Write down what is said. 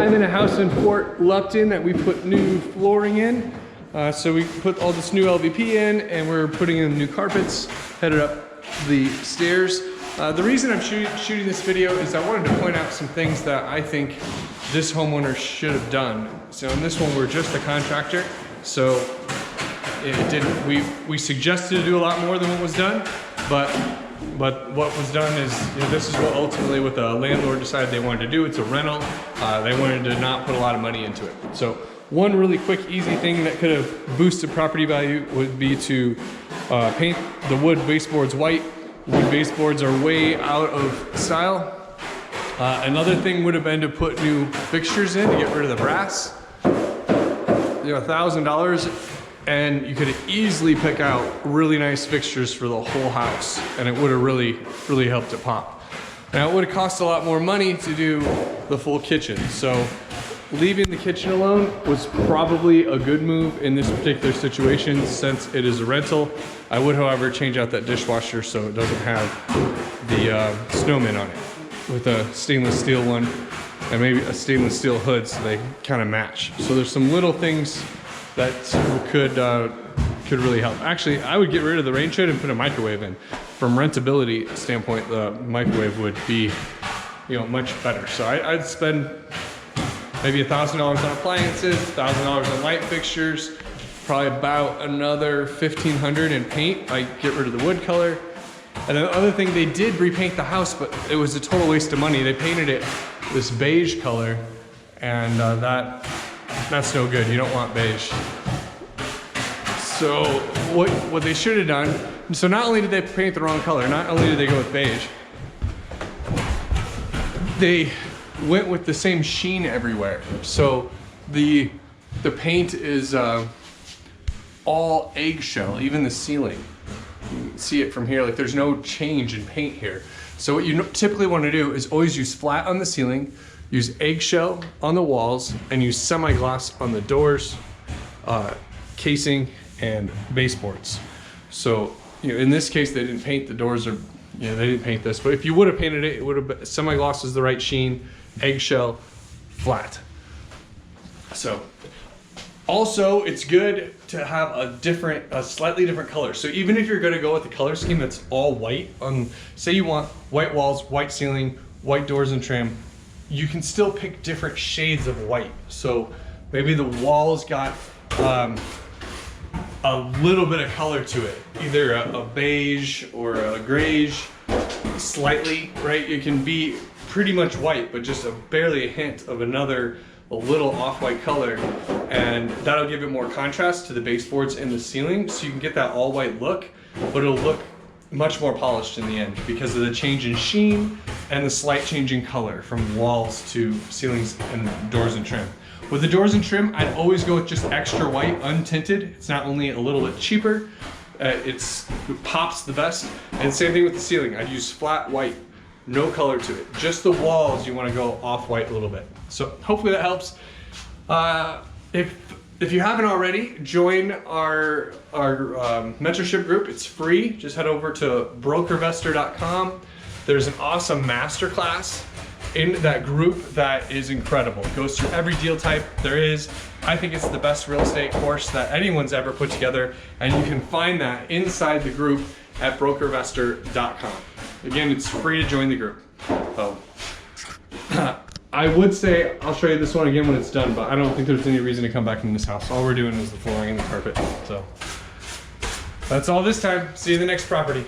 I'm in a house in Fort Lupton that we put new flooring in. So we put all this new LVP in and we're putting in new carpets, headed up the stairs. The reason I'm shooting this video is I wanted to point out some things that I think this homeowner should have done. So in this one, we're just a contractor. So it didn't, we suggested to do a lot more than what was done, but what was done is, you know, this is what ultimately what the landlord decided they wanted to do. It's a rental. They wanted to not put a lot of money into it. So one really quick, easy thing that could have boosted property value would be to paint the wood baseboards white. Wood baseboards are way out of style. Another thing would have been to put new fixtures in to get rid of the brass. You know, $1,000, and you could easily pick out really nice fixtures for the whole house, and it would have really helped it pop. Now, it would have cost a lot more money to do the full kitchen, so leaving the kitchen alone was probably a good move in this particular situation since it is a rental. I would, however, change out that dishwasher so it doesn't have the snowman on it, with a stainless steel one and maybe a stainless steel hood so they kind of match. So there's some little things that could really help. Actually, I would get rid of the rain shed and put a microwave in. From rentability standpoint, the microwave would be, you know, much better. So I'd spend maybe $1,000 on appliances, $1,000 on light fixtures, probably about another $1,500 in paint. I get rid of the wood color. And the other thing, they did repaint the house, but it was a total waste of money. They painted it this beige color, and that's no good. You don't want beige. So what they should have done, so not only did they paint the wrong color, not only did they go with beige, they went with the same sheen everywhere. So the paint is all eggshell, even the ceiling. You can see it from here, like there's no change in paint here. So what you typically want to do is always use flat on the ceiling, use eggshell on the walls, and use semi-gloss on the doors, casing, and baseboards. So, you know, in this case, they didn't paint the doors, or, you know, they didn't paint this, but if you would have painted it, it would have been, semi-gloss is the right sheen, eggshell, flat. So, also, it's good to have a slightly different color. So even if you're gonna go with a color scheme that's all white, say you want white walls, white ceiling, white doors and trim, you can still pick different shades of white. So maybe the walls got a little bit of color to it, either a beige or a grayish, slightly, right? It can be pretty much white, but just barely a hint of a little off-white color, and that'll give it more contrast to the baseboards and the ceiling, so you can get that all-white look, but it'll look much more polished in the end because of the change in sheen and the slight change in color from walls to ceilings and doors and trim. With the doors and trim, I'd always go with just extra white, untinted. It's not only a little bit cheaper, it pops the best, and same thing with the ceiling. I'd use flat white. No color to it. Just the walls, you want to go off-white a little bit. So hopefully that helps. If you haven't already, join our mentorship group. It's free. Just head over to brokervestor.com. There's an awesome masterclass in that group that is incredible. It goes through every deal type there is. I think it's the best real estate course that anyone's ever put together, and you can find that inside the group at brokervestor.com. Again, it's free to join the group. I would say I'll show you this one again when it's done, but I don't think there's any reason to come back in this house. All we're doing is the flooring and the carpet. So that's all this time. See you in the next property.